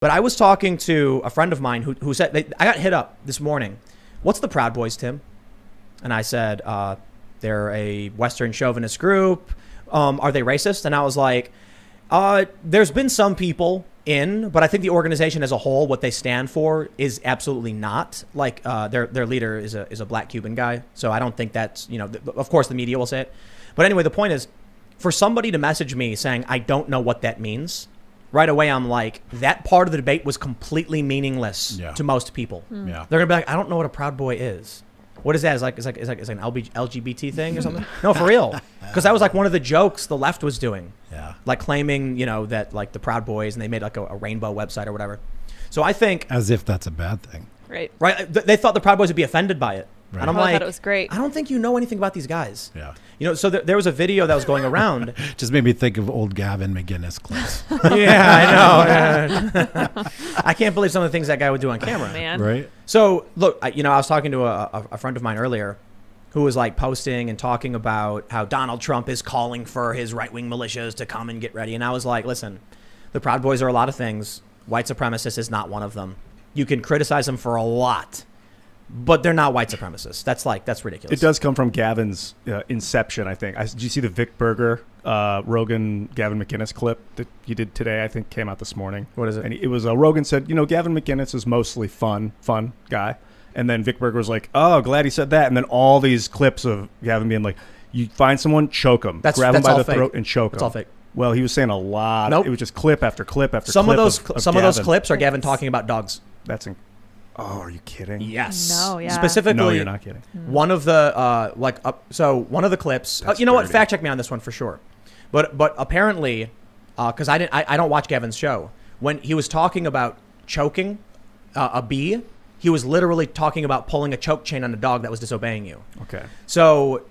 But I was talking to a friend of mine who said, I got hit up this morning. What's the Proud Boys, Tim? And I said, they're a Western chauvinist group. Are they racist? And I was like, there's been some people but I think the organization as a whole, what they stand for is absolutely not. Like their leader is a black Cuban guy. So I don't think that's, of course the media will say it. But anyway, the point is, for somebody to message me saying, I don't know what that means, right away I'm like, that part of the debate was completely meaningless to most people. Yeah. They're gonna be like, I don't know what a Proud Boy is. What is that? It's like an LGBT thing or something? No, for real. Because that was like one of the jokes the left was doing. Yeah. Like claiming, that like the Proud Boys, and they made like a rainbow website or whatever. So I think, as if that's a bad thing. Right. They thought the Proud Boys would be offended by it. Right. And I'm I like, thought it was great. I don't think you know anything about these guys. Yeah. So there was a video that was going around. Just made me think of old Gavin McInnes clips. Yeah, I know. I can't believe some of the things that guy would do on camera. Man. Right. So look, I was talking to a friend of mine earlier who was like posting and talking about how Donald Trump is calling for his right-wing militias to come and get ready. And I was like, listen, the Proud Boys are a lot of things. White supremacist is not one of them. You can criticize them for a lot, but they're not white supremacists. That's ridiculous. It does come from Gavin's inception, I think. Did you see the Vic Berger, Rogan, Gavin McInnes clip that he did today? I think came out this morning. What is it? And it was Rogan said, Gavin McInnes is mostly fun guy. And then Vic Berger was like, oh, glad he said that. And then all these clips of Gavin being like, you find someone, choke them. Grab them by the throat and choke them. It's all fake. Well, he was saying a lot. Nope. It was just clip after clip after some clip. Some of those clips are Gavin talking about dogs. Oh, are you kidding? Yes. No, yeah. Specifically, no, you're not kidding. One of the one of the clips. You know what? Fact check me on this one for sure. But apparently, because I don't watch Gavin's show. When he was talking about choking a bee, he was literally talking about pulling a choke chain on a dog that was disobeying you. Okay. So,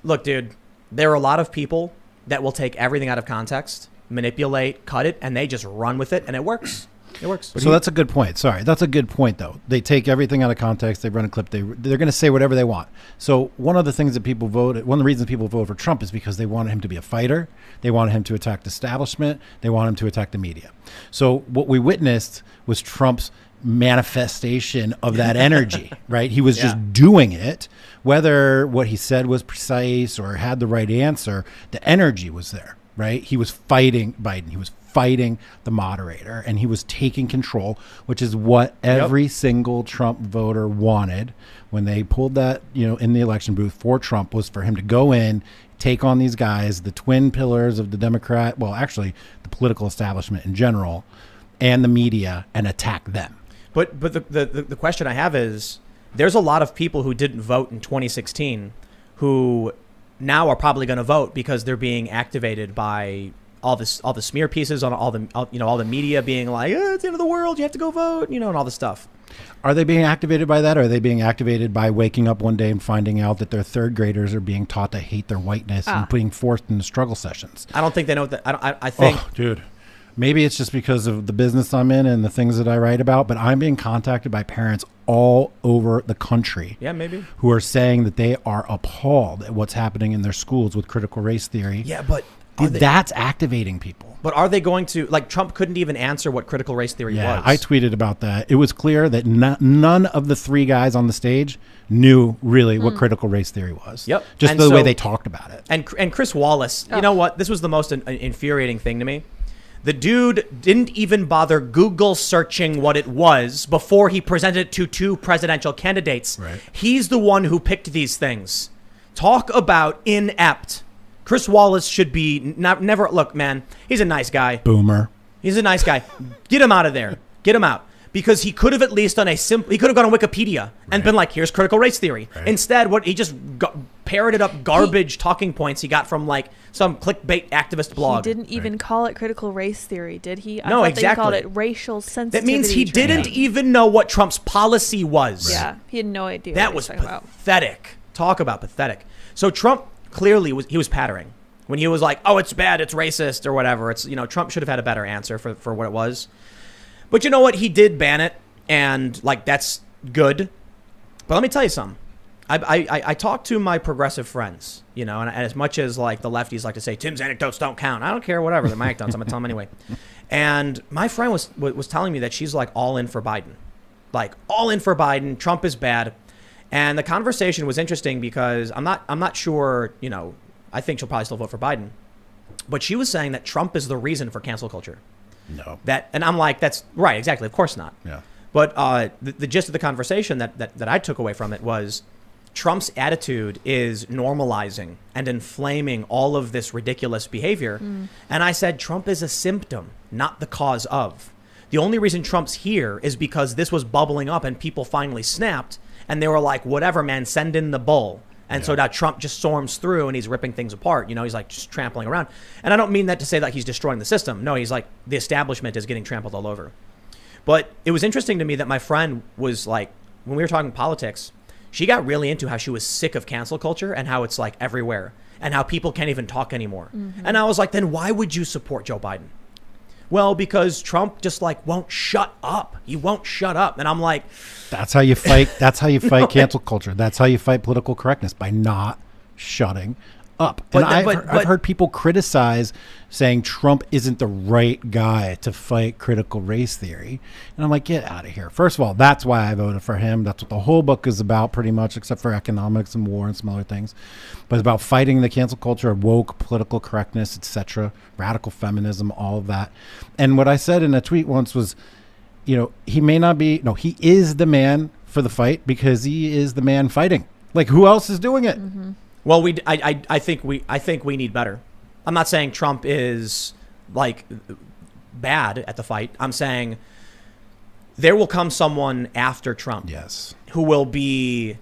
look, dude, there are a lot of people that will take everything out of context, manipulate, cut it, and they just run with it, and it works. It works. So that's a good point. Sorry, that's a good point, though. They take everything out of context. They run a clip. They're going to say whatever they want. So one of the things that people voted, one of the reasons people voted for Trump is because they wanted him to be a fighter. They wanted him to attack the establishment. They wanted him to attack the media. So what we witnessed was Trump's manifestation of that energy, right? He was just doing it. Whether what he said was precise or had the right answer, the energy was there, right? He was fighting Biden. He was fighting the moderator, and he was taking control, which is what every single Trump voter wanted when they pulled that, in the election booth for Trump, was for him to go in, take on these guys, the twin pillars of the Democrat, well, actually the political establishment in general, and the media, and attack them. But the question I have is, there's a lot of people who didn't vote in 2016 who now are probably going to vote because they're being activated by all the smear pieces on all the media being like, it's the end of the world, you have to go vote, and all this stuff. Are they being activated by that? Or are they being activated by waking up one day and finding out that their third graders are being taught to hate their whiteness and being forced into struggle sessions? I don't think they know that. I think, dude. Maybe it's just because of the business I'm in and the things that I write about, but I'm being contacted by parents all over the country. Yeah, maybe. Who are saying that they are appalled at what's happening in their schools with critical race theory. Yeah, but that's activating people. But are they going to, Trump couldn't even answer what critical race theory was. I tweeted about that. It was clear that none of the three guys on the stage knew really what critical race theory was. Yep. Just the way they talked about it. And Chris Wallace, you know what? This was the most infuriating thing to me. The dude didn't even bother Google searching what it was before he presented it to two presidential candidates. Right. He's the one who picked these things. Talk about inept. Chris Wallace should be never. Look, man, he's a nice guy. Boomer. He's a nice guy. Get him out of there. Get him out. Because he could have at least done he could have gone on Wikipedia and been like, here's critical race theory. Right. Instead, he just parroted up garbage talking points he got from some clickbait activist blog. He didn't even call it critical race theory, did he? No, exactly. They called it racial sensitivity. That means he didn't even know what Trump's policy was. Right. Yeah, he had no idea. That was pathetic. Talk about pathetic. So Trump clearly was pattering when he was like, oh, it's bad, it's racist or whatever. It's Trump should have had a better answer for what it was. But you know what? He did ban it, and that's good. But let me tell you something. I talk to my progressive friends, and as much as the lefties like to say Tim's anecdotes don't count, I don't care, whatever. They're my anecdotes. I'm gonna tell them anyway. And my friend was telling me that she's like all in for Biden. Like all in for Biden. Trump is bad. And the conversation was interesting because I'm not sure, you know, I think she'll probably still vote for Biden. But she was saying that Trump is the reason for cancel culture. No. And I'm like, that's right, exactly. Of course not. Yeah. But the gist of the conversation that I took away from it was Trump's attitude is normalizing and inflaming all of this ridiculous behavior. And I said, Trump is a symptom, not the cause of. The only reason Trump's here is because this was bubbling up and people finally snapped. And they were like, whatever, man, send in the bull. And so now Trump just storms through and he's ripping things apart. You know, he's like just trampling around. And I don't mean that to say that he's destroying the system. No, he's like, the establishment is getting trampled all over. But it was interesting to me that my friend was like, when we were talking politics, she got really into how she was sick of cancel culture and how it's like everywhere and how people can't even talk anymore. And I was like, then why would you support Joe Biden? Well, because Trump just like won't shut up. He won't shut up. And I'm like, that's how you fight. That's how you fight cancel culture. That's how you fight political correctness, by not shutting up. And I've heard people criticize saying Trump isn't the right guy to fight critical race theory. And I'm like, get out of here. First of all, that's why I voted for him. That's what the whole book is about, pretty much, except for economics and war and some other things. But it's about fighting the cancel culture, woke political correctness, etc., radical feminism, all of that. And what I said in a tweet once was, you know, he may not be, no, he is the man for the fight because he is the man fighting. Like, who else is doing it? Well, I think we need better. I'm not saying Trump is like bad at the fight. I'm saying there will come someone after Trump, yes, who will be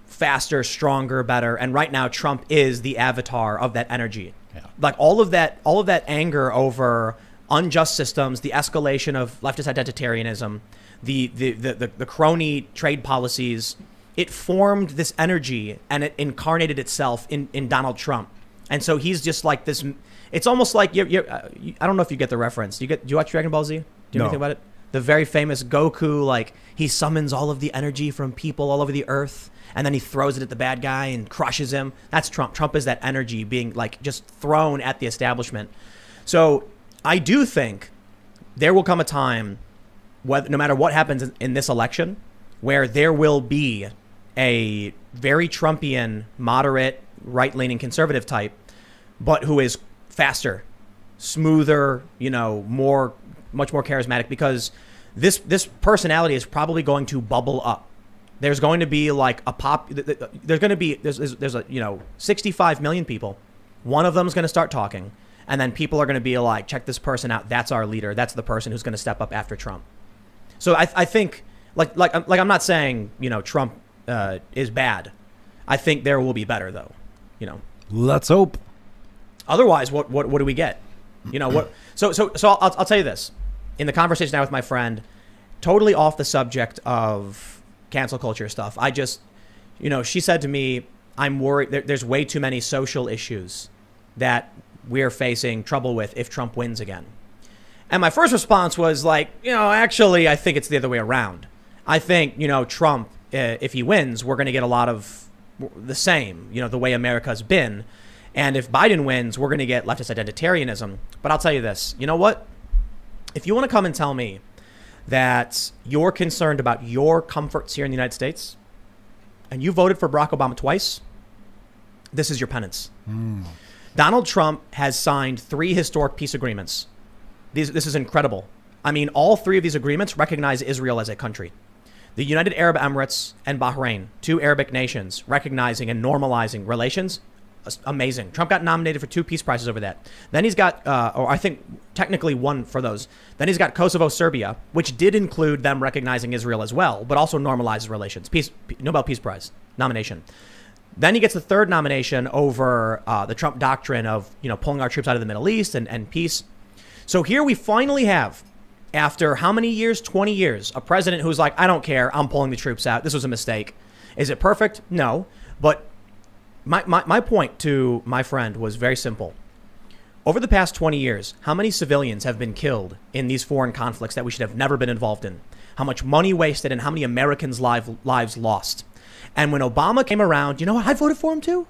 faster, stronger, better. And right now, Trump is the avatar of that energy. Yeah. Like all of that anger over unjust systems, the escalation of leftist identitarianism, the crony trade policies. It formed this energy and it incarnated itself in Donald Trump. And so he's just like this. It's almost like I don't know if you get the reference. Do you watch Dragon Ball Z? Do you know anything about it? The very famous Goku, like he summons all of the energy from people all over the earth and then he throws it at the bad guy and crushes him. That's Trump. Trump is that energy being like just thrown at the establishment. So I do think there will come a time, no matter what happens in this election, where there will be a very Trumpian, moderate, right-leaning conservative type, but who is faster, smoother, you know, much more charismatic, because this personality is probably going to bubble up. There's going to be like there's 65 million people. One of them is going to start talking, and then people are going to be like, check this person out. That's our leader. That's the person who's going to step up after Trump. So I think like I'm not saying, you know, Trump is bad. I think there will be better, though. You know, let's hope. Otherwise, what do we get? You know what? So I'll tell you this. In the conversation I had with my friend, totally off the subject of cancel culture stuff, I just, you know, she said to me, I'm worried there's way too many social issues that we're facing trouble with if Trump wins again. And my first response was like, you know, actually, I think it's the other way around. I think, you know, Trump, if he wins, we're going to get a lot of the same, you know, the way America's been. And if Biden wins, we're going to get leftist identitarianism. But I'll tell you this, you know what? If you want to come and tell me that you're concerned about your comforts here in the United States and you voted for Barack Obama twice, this is your penance. Donald Trump has signed 3 historic peace agreements. This is incredible. I mean, all 3 of these agreements recognize Israel as a country. The United Arab Emirates and Bahrain, 2 Arabic nations, recognizing and normalizing relations. Amazing. Trump got nominated for 2 peace prizes over that. Then he's got, or I think technically 1 for those. Then he's got Kosovo, Serbia, which did include them recognizing Israel as well, but also normalizes relations. Nobel Peace Prize nomination. Then he gets the 3rd nomination over the Trump doctrine of, you know, pulling our troops out of the Middle East and peace. So here we finally have, after how many years? 20 years, a president who's like, I don't care. I'm pulling the troops out. This was a mistake. Is it perfect? No. But my point to my friend was very simple. Over the past 20 years, how many civilians have been killed in these foreign conflicts that we should have never been involved in? How much money wasted and how many Americans' lives lost? And when Obama came around, you know what? I voted for him too.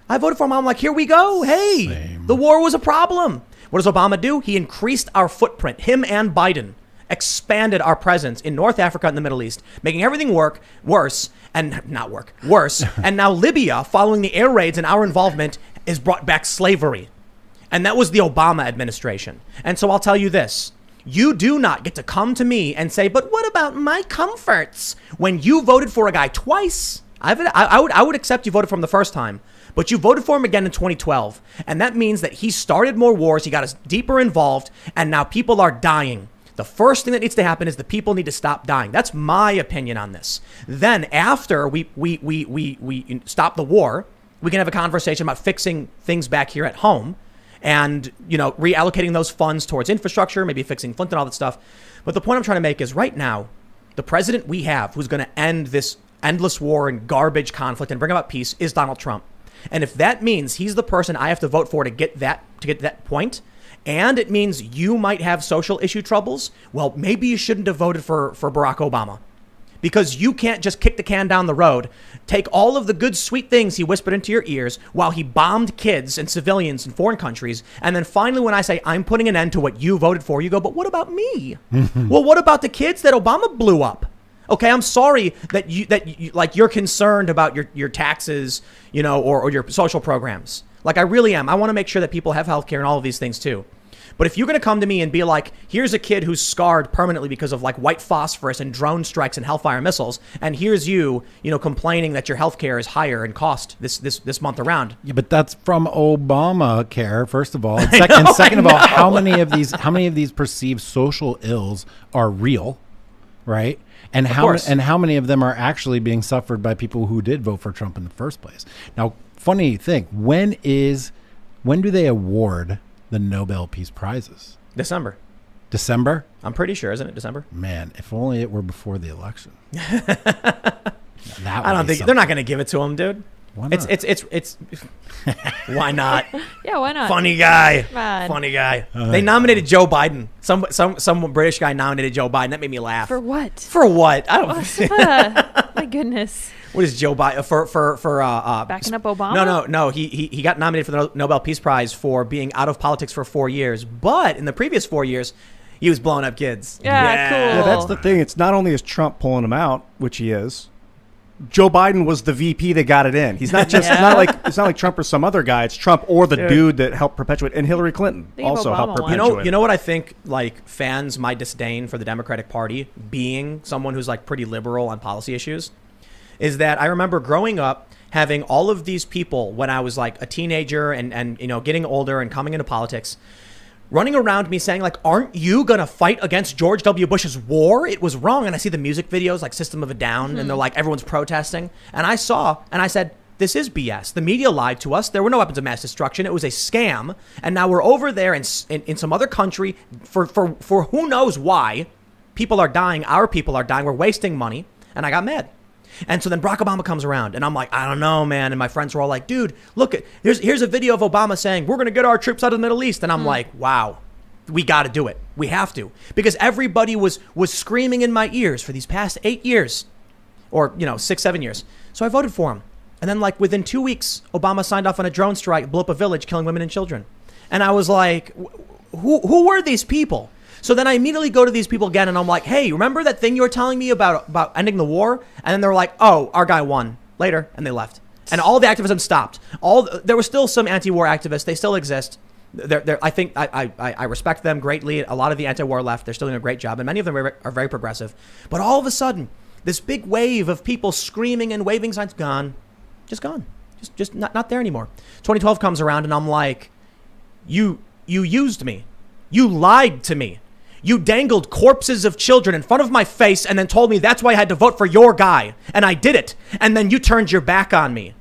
I voted for him. I'm like, here we go. Hey, Same. The war was a problem. What does Obama do? He increased our footprint. Him and Biden expanded our presence in North Africa and the Middle East, making everything worse. And now Libya, following the air raids and our involvement, has brought back slavery. And that was the Obama administration. And so I'll tell you this. You do not get to come to me and say, but what about my comforts? When you voted for a guy twice, I would accept you voted for him the first time, but you voted for him again in 2012. And that means that he started more wars, he got us deeper involved, and now people are dying. The first thing that needs to happen is the people need to stop dying. That's my opinion on this. Then after we stop the war, we can have a conversation about fixing things back here at home and, reallocating those funds towards infrastructure, maybe fixing Flint and all that stuff. But the point I'm trying to make is right now, the president we have who's going to end this endless war and garbage conflict and bring about peace is Donald Trump. And if that means he's the person I have to vote for to get that point, and it means you might have social issue troubles, well, maybe you shouldn't have voted for Barack Obama. Because you can't just kick the can down the road, take all of the good, sweet things he whispered into your ears while he bombed kids and civilians in foreign countries. And then finally, when I say I'm putting an end to what you voted for, you go, but what about me? Well, what about the kids that Obama blew up? Okay, I'm sorry that you're concerned about your taxes, or your social programs. Like, I really am. I want to make sure that people have health care and all of these things too. But if you're going to come to me and be like, here's a kid who's scarred permanently because of like white phosphorus and drone strikes and Hellfire missiles, and here's you, complaining that your health care is higher in cost this month around. Yeah, but that's from Obamacare, first of all. And second of all, how many of these perceived social ills are real, right? And how many of them are actually being suffered by people who did vote for Trump in the first place? Now, funny thing, when do they award the Nobel Peace Prizes? December. I'm pretty sure, isn't it December? Man, if only it were before the election. I don't think they're not going to give it to him, dude. Why not? It's why not? Yeah, why not? Funny guy. Man. Funny guy. They nominated Joe Biden. Some British guy nominated Joe Biden. That made me laugh. For what? For what? I don't. My goodness. What is Joe Biden for backing up Obama? No. He got nominated for the Nobel Peace Prize for being out of politics for 4 years. But in the previous 4 years, he was blowing up kids. Yeah, cool. Yeah, that's the thing. It's not only is Trump pulling him out, which he is. Joe Biden was the VP that got it in. He's not just it's not like Trump or some other guy. It's Trump or the dude that helped perpetuate, and Hillary Clinton also helped perpetuate. You know what I think, like, fans might disdain for the Democratic Party being someone who's like pretty liberal on policy issues is that I remember growing up having all of these people when I was like a teenager and getting older and coming into politics running around me saying, like, aren't you going to fight against George W. Bush's war? It was wrong. And I see the music videos like System of a Down and they're like, everyone's protesting. And I said, this is BS. The media lied to us. There were no weapons of mass destruction. It was a scam. And now we're over there in some other country for who knows why. People are dying. Our people are dying. We're wasting money. And I got mad. And so then Barack Obama comes around and I'm like, I don't know, man. And my friends were all like, dude, look, here's a video of Obama saying, we're going to get our troops out of the Middle East. And I'm like, wow, we got to do it. We have to. Because everybody was screaming in my ears for these past 8 years or, 6, 7 years. So I voted for him. And then like within 2 weeks, Obama signed off on a drone strike, blew up a village, killing women and children. And I was like, who were these people? So then I immediately go to these people again and I'm like, hey, remember that thing you were telling me about ending the war? And then they're like, oh, our guy won later. And they left. And all the activism stopped. There were still some anti-war activists. They still exist. I think I respect them greatly. A lot of the anti-war left, they're still doing a great job. And many of them are very progressive. But all of a sudden, this big wave of people screaming and waving signs, gone. Just gone. Just not there anymore. 2012 comes around and I'm like, you used me. You lied to me. You dangled corpses of children in front of my face and then told me that's why I had to vote for your guy. And I did it. And then you turned your back on me.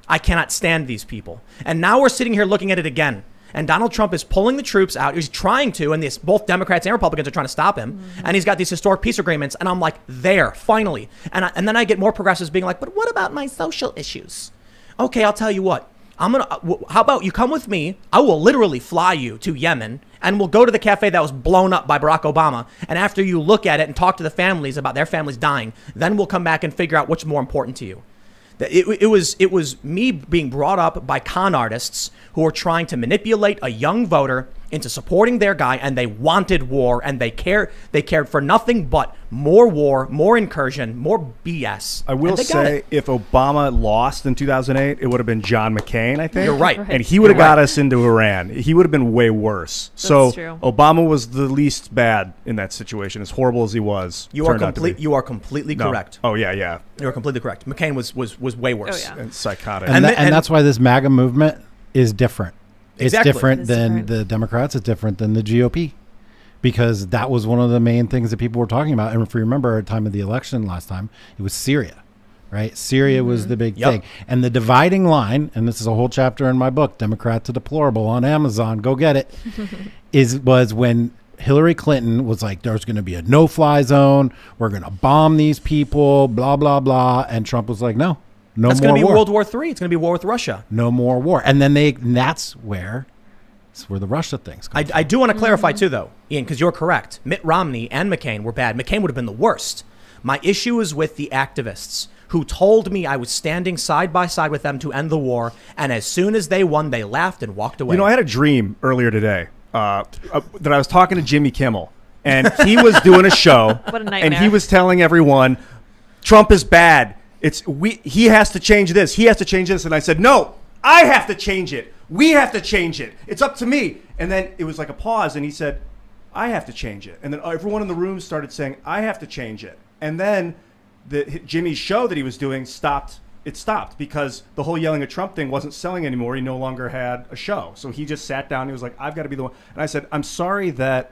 I cannot stand these people. And now we're sitting here looking at it again. And Donald Trump is pulling the troops out. He's trying to, and both Democrats and Republicans are trying to stop him. Mm-hmm. And he's got these historic peace agreements. And I'm like, there, finally. And then I get more progressives being like, but what about my social issues? Okay, I'll tell you what. How about you come with me? I will literally fly you to Yemen and we'll go to the cafe that was blown up by Barack Obama. And after you look at it and talk to the families about their families dying, then we'll come back and figure out what's more important to you. It was me being brought up by con artists who were trying to manipulate a young voter into supporting their guy, and they wanted war, and they cared for nothing but more war, more incursion, more BS. I will say, if Obama lost in 2008, it would have been John McCain, I think. You're right. And he would have got us into Iran. He would have been way worse. That's true. Obama was the least bad in that situation, as horrible as he was. You are completely correct. Oh, yeah. You are completely correct. McCain was way worse. Oh, yeah. And psychotic. And that's why this MAGA movement is different. Exactly. It's different than the Democrats. It's different than the GOP, because that was one of the main things that people were talking about. And if you remember at the time of the election last time, it was Syria, right? Syria was the big thing. And the dividing line, and this is a whole chapter in my book, Democrat to Deplorable, on Amazon, go get it, was when Hillary Clinton was like, there's going to be a no-fly zone. We're going to bomb these people, blah, blah, blah. And Trump was like, no. No That's more going to be war. World War III. It's going to be war with Russia. No more war. And then that's where the Russia things come I do want to clarify too, though, Ian, because you're correct. Mitt Romney and McCain were bad. McCain would have been the worst. My issue is with the activists who told me I was standing side by side with them to end the war, and as soon as they won, they laughed and walked away. You know, I had a dream earlier today that I was talking to Jimmy Kimmel, and he was doing a show. What a nightmare. And he was telling everyone, Trump is bad. He has to change this. He has to change this. And I said, no, I have to change it. We have to change it. It's up to me. And then it was like a pause, and he said, I have to change it. And then everyone in the room started saying, I have to change it. And then Jimmy's show that he was doing stopped. It stopped because the whole yelling at Trump thing wasn't selling anymore. He no longer had a show. So he just sat down. He was like, I've got to be the one. And I said, I'm sorry that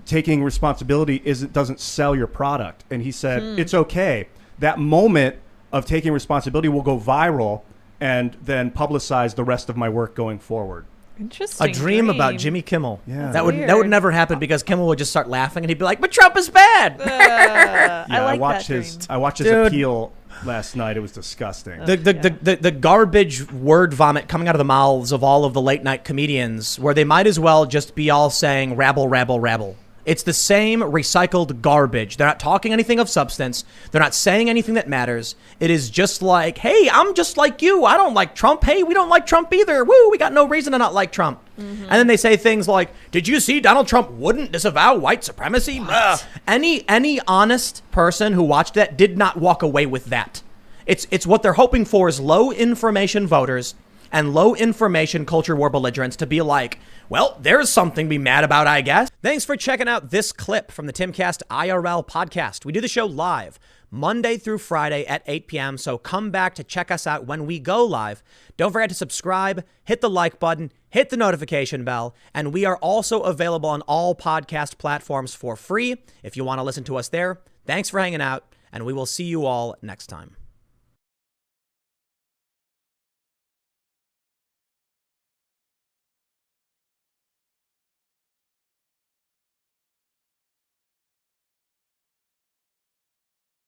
taking responsibility doesn't sell your product. And he said, it's okay. That moment of taking responsibility will go viral and then publicize the rest of my work going forward. Interesting. A dream about Jimmy Kimmel. Yeah. That would never happen because Kimmel would just start laughing and he'd be like, but Trump is bad. I watched his appeal last night. It was disgusting. The garbage word vomit coming out of the mouths of all of the late night comedians, where they might as well just be all saying rabble, rabble, rabble. It's the same recycled garbage. They're not talking anything of substance. They're not saying anything that matters. It is just like, hey, I'm just like you. I don't like Trump. Hey, we don't like Trump either. Woo, we got no reason to not like Trump. And then they say things like, did you see Donald Trump wouldn't disavow white supremacy? Any honest person who watched that did not walk away with that. It's what they're hoping for is low information voters and low information culture war belligerents to be like, well, there's something to be mad about, I guess. Thanks for checking out this clip from the Timcast IRL podcast. We do the show live Monday through Friday at 8 p.m. So come back to check us out when we go live. Don't forget to subscribe, hit the like button, hit the notification bell. And we are also available on all podcast platforms for free if you want to listen to us there. Thanks for hanging out, and we will see you all next time.